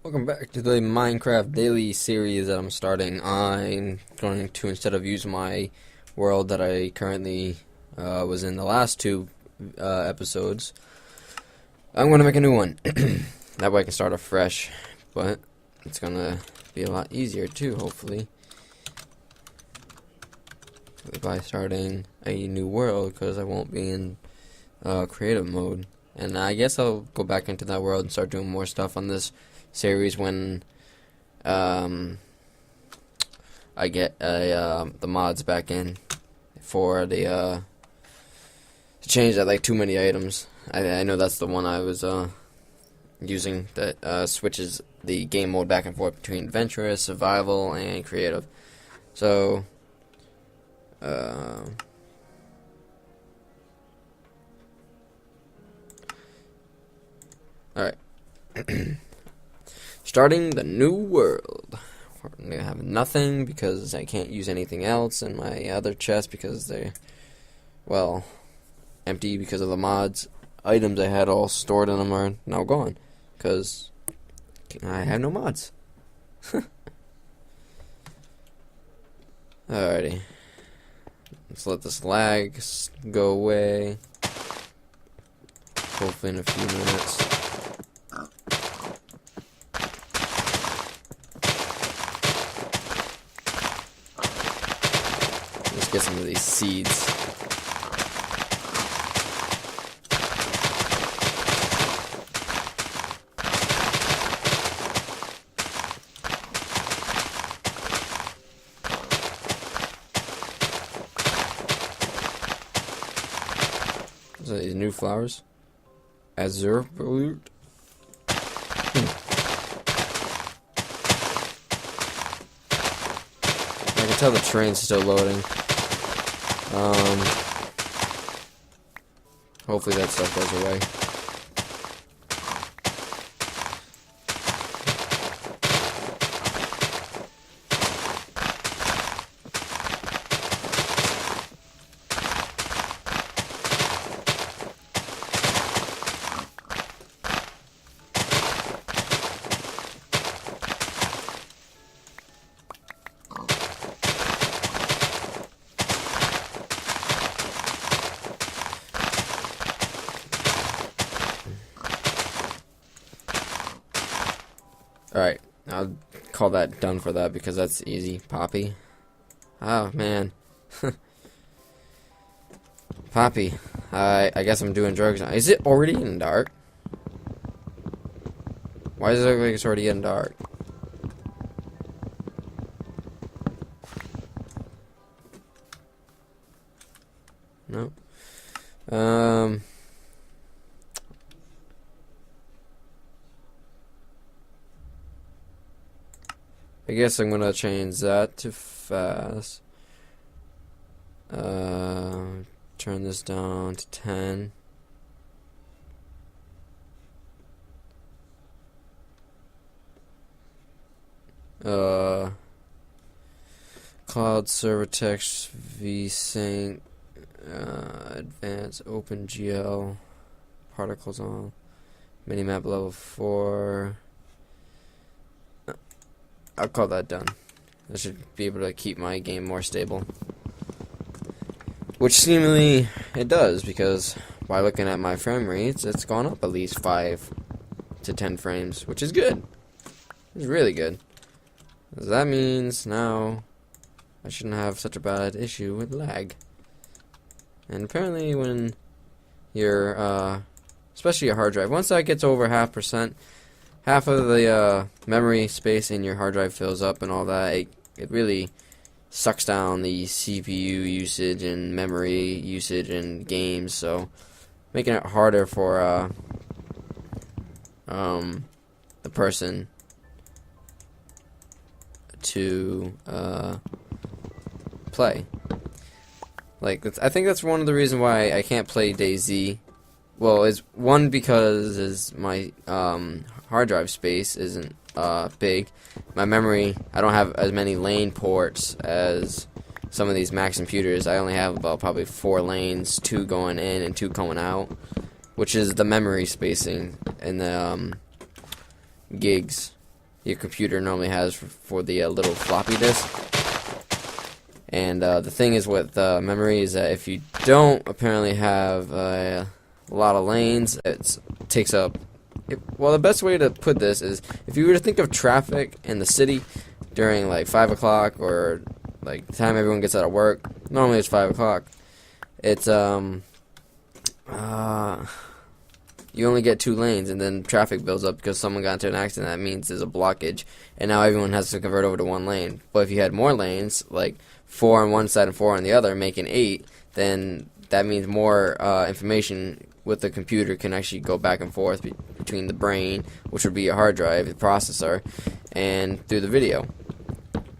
Welcome back to the Minecraft daily series that I'm starting. I'm going to, instead of use my world that I currently was in the last two episodes, I'm going to make a new one. That way I can start afresh, but it's going to be a lot easier too, hopefully, by starting a new world, because I won't be in creative mode. And I guess I'll go back into that world and start doing more stuff on this series when I get the mods back in for the to change that, like, too many items. I know that's the one I was using that switches the game mode back and forth between adventurous, survival, and creative. So alright. Starting the new world. I'm gonna have nothing because I can't use anything else in my other chest because they're, well, empty because of the mods. Items I had all stored in them are now gone because I have no mods. Alrighty. Let's let this lag go away. Hopefully in a few minutes. Let's get some of these seeds. So these new flowers. Azure fruit. I can tell the train's still loading. Hopefully that stuff goes away. Alright, I'll call that done for that because that's easy. Poppy. Oh, man. Poppy. I guess I'm doing drugs now. Is it already getting dark? Why does it look like it's already getting dark? No. I guess I'm gonna change that to fast. Turn this down to 10. Cloud server text vsync, advanced OpenGL, particles on, minimap level 4. I'll call that done. I should be able to keep my game more stable. Which seemingly it does, because by looking at my frame rates, it's gone up at least 5 to 10 frames, which is good. It's really good. So that means now I shouldn't have such a bad issue with lag. And apparently when your, especially your hard drive, once that gets over half of the memory space in your hard drive fills up and all that, it really sucks down the CPU usage and memory usage in games, so making it harder for the person to play. Like, I think that's one of the reasons why I can't play DayZ. Well, is one because my hard drive space isn't big. My memory, I don't have as many lane ports as some of these Mac computers. I only have about probably 4 lanes, 2 going in and 2 going out, which is the memory spacing in the gigs. your computer normally has for the little floppy disk. And the thing is with memory is that if you don't apparently have a lot of lanes, it takes up. Well, the best way to put this is if you were to think of traffic in the city during like 5 o'clock or like the time everyone gets out of work. Normally it's 5 o'clock. It's you only get 2 lanes, and then traffic builds up because someone got into an accident. That means there's a blockage, and now everyone has to convert over to 1 lane. But if you had more lanes, like 4 on one side and 4 on the other, making 8, then that means more information with the computer can actually go back and forth between the brain, which would be your hard drive, the processor, and through the video,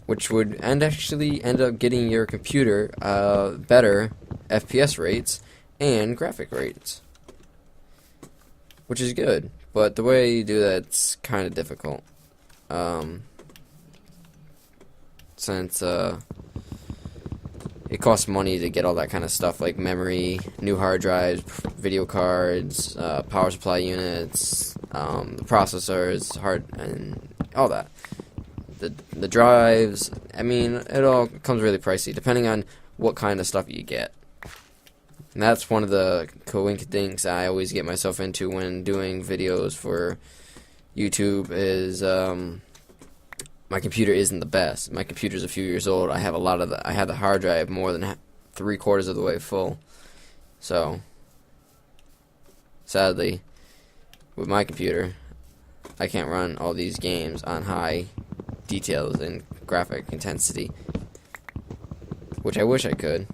which would actually end up getting your computer better FPS rates and graphic rates, which is good. But the way you do that's kind of difficult, since it costs money to get all that kind of stuff, like memory, new hard drives, video cards, power supply units, the processors, and all that. The drives, I mean, it all comes really pricey, depending on what kind of stuff you get. And that's one of the coincidences I always get myself into when doing videos for YouTube is, my computer isn't the best. My computer's a few years old. I have I have the hard drive more than 3/4 of the way full. So, sadly, with my computer, I can't run all these games on high details and graphic intensity, which I wish I could.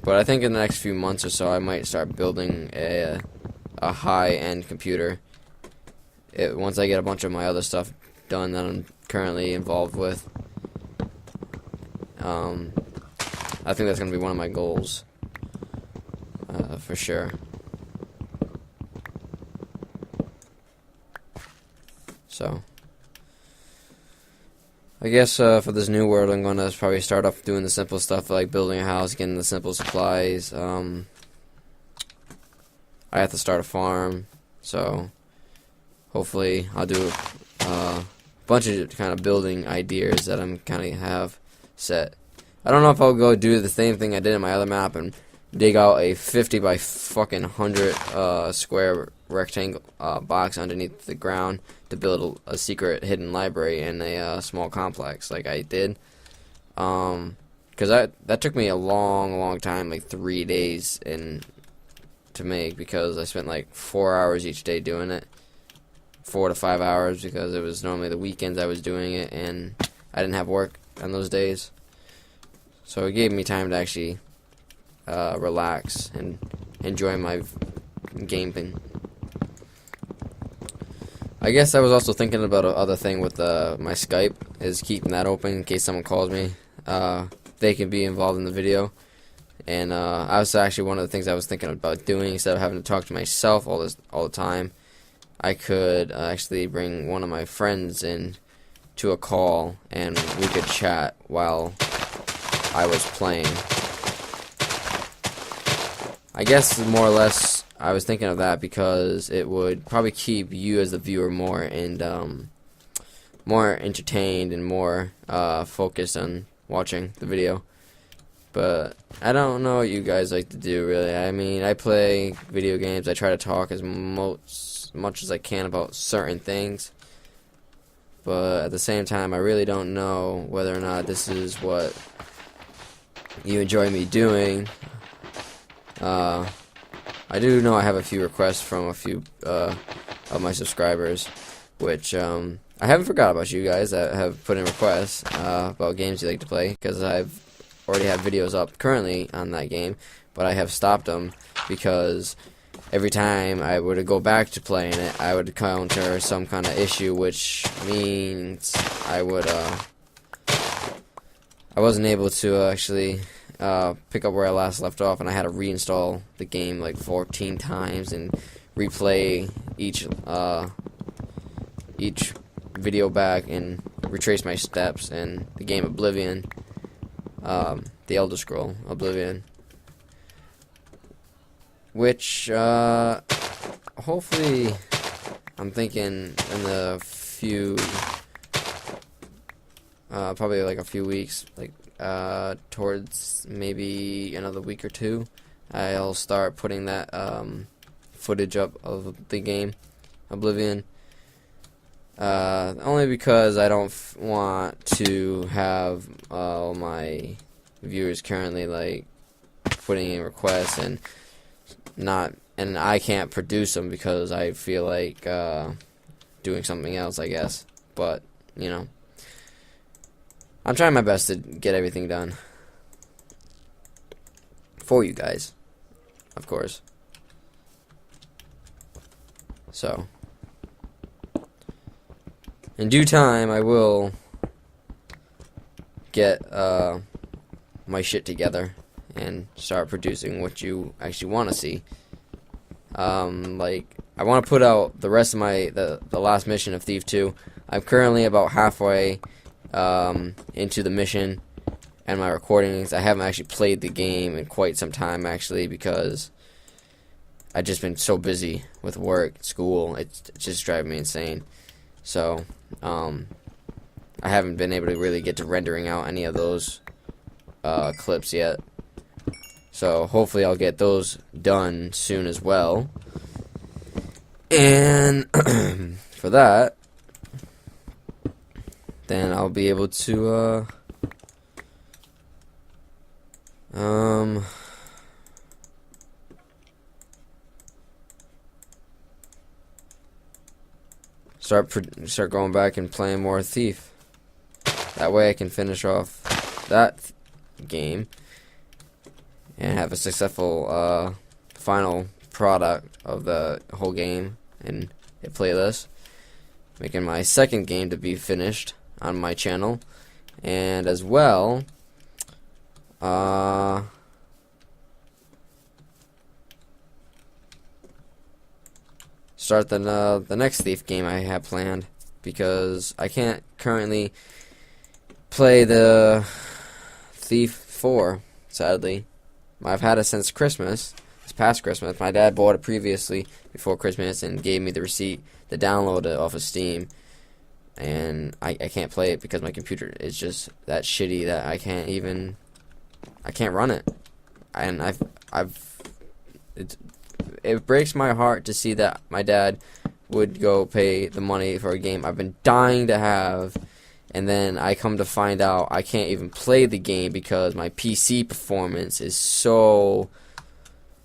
But I think in the next few months or so, I might start building a high-end computer. Once I get a bunch of my other stuff done that I'm currently involved with. I think that's going to be one of my goals, for sure. So, I guess for this new world, I'm going to probably start off doing the simple stuff like building a house, getting the simple supplies. I have to start a farm, so hopefully I'll do a bunch of kind of building ideas that I'm kind of have set. I don't know if I'll go do the same thing I did in my other map and dig out a 50 by fucking 100 square rectangle box underneath the ground to build a secret hidden library in a small complex like I did. Because that took me a long time, like 3 days to make, because I spent like 4 hours each day doing it. 4 to 5 hours, because it was normally the weekends I was doing it and I didn't have work on those days. So it gave me time to actually relax and enjoy my gaming. I guess I was also thinking about another thing with my Skype, is keeping that open in case someone calls me. They can be involved in the video. And I was actually one of the things I was thinking about doing, instead of having to talk to myself all the time. I could actually bring one of my friends in to a call, and we could chat while I was playing. I guess more or less I was thinking of that because it would probably keep you as the viewer more entertained and more focused on watching the video. But I don't know what you guys like to do, really. I mean, I play video games. I try to talk as much as I can about certain things. But at the same time, I really don't know whether or not this is what you enjoy me doing. I do know I have a few requests from a few of my subscribers, which I haven't forgot about you guys that have put in requests about games you like to play, because I've already have videos up currently on that game, but I have stopped them because every time I were to go back to playing it, I would encounter some kind of issue, which means I wasn't able to actually pick up where I last left off, and I had to reinstall the game like 14 times and replay each video back and retrace my steps in the game Oblivion, the Elder Scroll Oblivion, which hopefully I'm thinking in the few probably like a few weeks, like towards maybe another week or two, I'll start putting that footage up of the game Oblivion. Only because I don't want to have all my viewers currently like putting in requests and I can't produce them because I feel like doing something else, I guess. But you know, I'm trying my best to get everything done for you guys, of course. So in due time, I will get my shit together and start producing what you actually want to see. Like, I want to put out the rest of the last mission of Thief 2. I'm currently about halfway into the mission and my recordings. I haven't actually played the game in quite some time, actually, because I've just been so busy with work, school. It's just driving me insane. So, I haven't been able to really get to rendering out any of those clips yet. So, hopefully I'll get those done soon as well. And for that, then I'll be able to, start going back and playing more Thief. That way I can finish off that game and have a successful final product of the whole game and a playlist. Making my second game to be finished on my channel, and as well start the next Thief game I have planned, because I can't currently play the Thief 4, sadly. I've had it since Christmas, this past Christmas. My dad bought it previously before Christmas and gave me the receipt to download it off of Steam, and I can't play it because my computer is just that shitty that I can't run it. And it breaks my heart to see that my dad would go pay the money for a game I've been dying to have, and then I come to find out I can't even play the game because my PC performance is so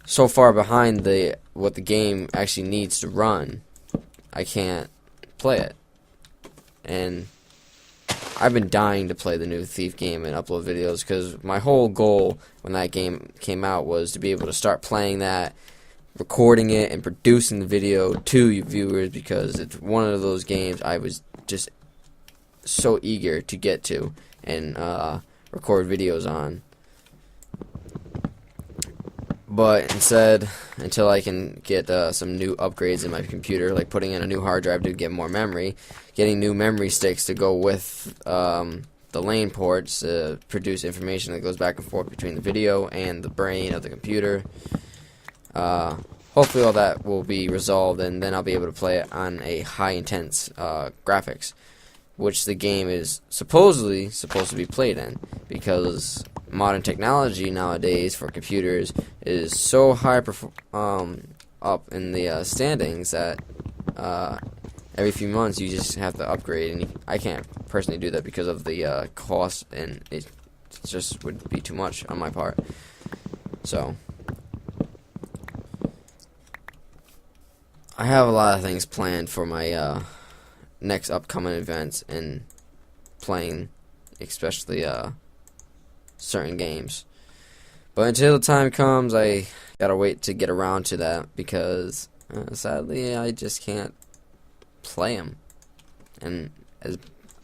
far behind what the game actually needs to run. I can't play it. And I've been dying to play the new Thief game and upload videos, because my whole goal when that game came out was to be able to start playing that, recording it, and producing the video to you viewers, because it's one of those games I was just so eager to get to and record videos on. But instead, until I can get some new upgrades in my computer, like putting in a new hard drive to get more memory, getting new memory sticks to go with the LAN ports to produce information that goes back and forth between the video and the brain of the computer. Hopefully all that will be resolved, and then I'll be able to play it on a high-intense graphics, which the game is supposedly supposed to be played in, because modern technology nowadays for computers is so high up in the standings that every few months you just have to upgrade, and I can't personally do that because of the cost, and it just would be too much on my part. So I have a lot of things planned for my next upcoming events and playing, especially certain games. But until the time comes, I gotta wait to get around to that, because sadly I just can't play them, and as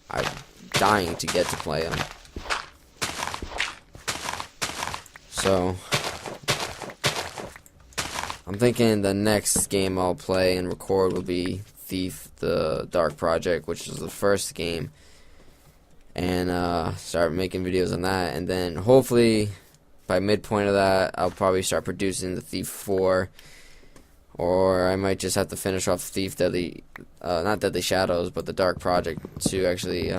I'm dying to get to play them. So I'm thinking the next game I'll play and record will be Thief: The Dark Project, which is the first game, and start making videos on that, and then hopefully by midpoint of that I'll probably start producing the Thief 4, or I might just have to finish off Thief Deadly, not Deadly Shadows, but the Dark Project, to actually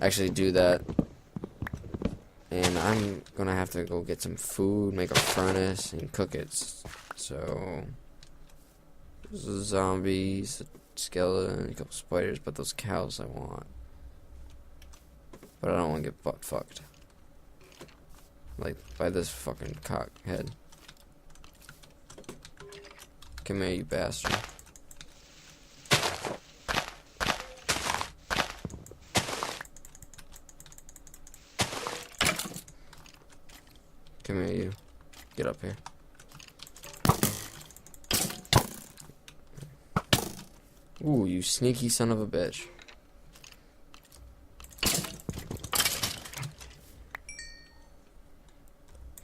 actually do that. And I'm gonna have to go get some food, make a furnace, and cook it. So, zombies, a skeleton, a couple spiders, but those cows I want. But I don't want to get butt fucked. Like, by this fucking cockhead. Come here, you bastard. Come here, you. Get up here. Ooh, you sneaky son of a bitch.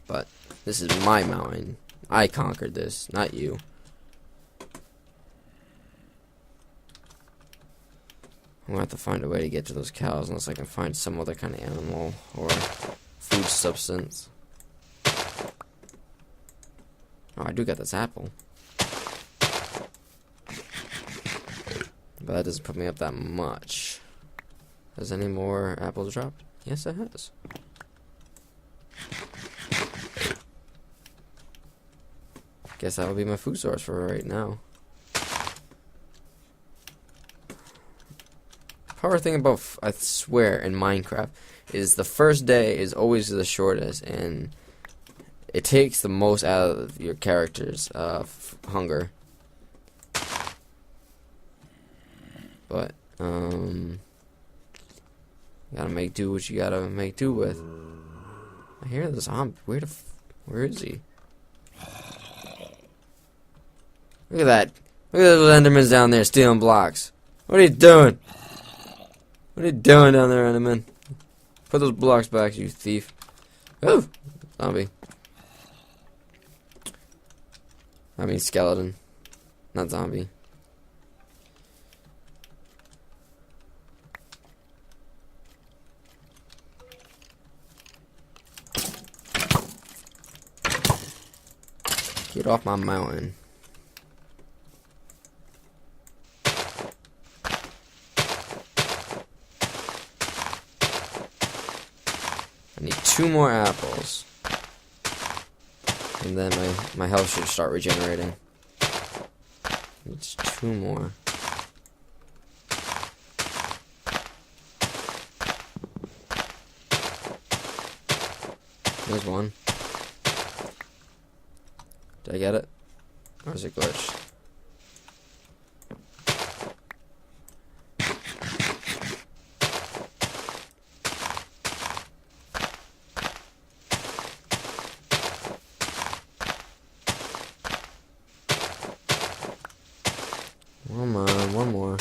But this is my mountain. I conquered this, not you. I'm gonna have to find a way to get to those cows unless I can find some other kind of animal or food substance. Oh, I do got this apple. But that doesn't put me up that much. Has any more apples dropped? Yes, it has. Guess that will be my food source for right now. Hard thing about, I swear, in Minecraft is the first day is always the shortest, and it takes the most out of your character's hunger. But you gotta make do what you gotta make do with. I hear the zombie. Where is he? Look at that! Look at those Endermans down there stealing blocks. What are you doing? What are you doing down there, Enderman? Put those blocks back, you thief. Oh, zombie. I mean skeleton, not zombie. Get off my mountain. I need 2 more apples. And then my health should start regenerating. It's 2 more. There's one. Did I get it? Or is it glitched? Come on, one more.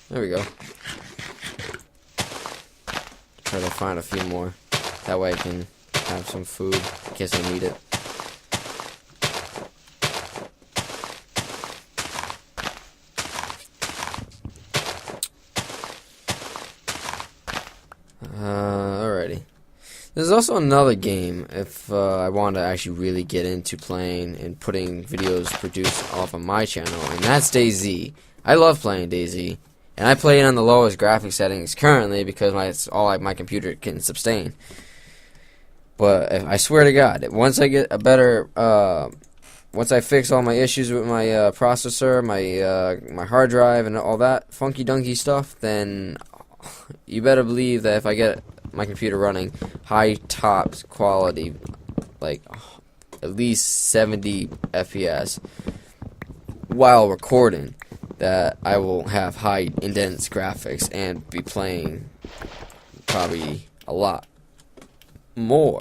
There we go. Try to find a few more. That way I can have some food in case I need it. Alrighty. There's also another game if I want to actually really get into playing and putting videos produced off of my channel, and that's DayZ. I love playing DayZ, and I play it on the lowest graphic settings currently because it's all my computer can sustain. But I swear to God, once I get a better, once I fix all my issues with my processor, my hard drive, and all that funky dunky stuff, then you better believe that if I get my computer running high top quality, like at least 70 FPS while recording, that I will have high intense graphics and be playing probably a lot more.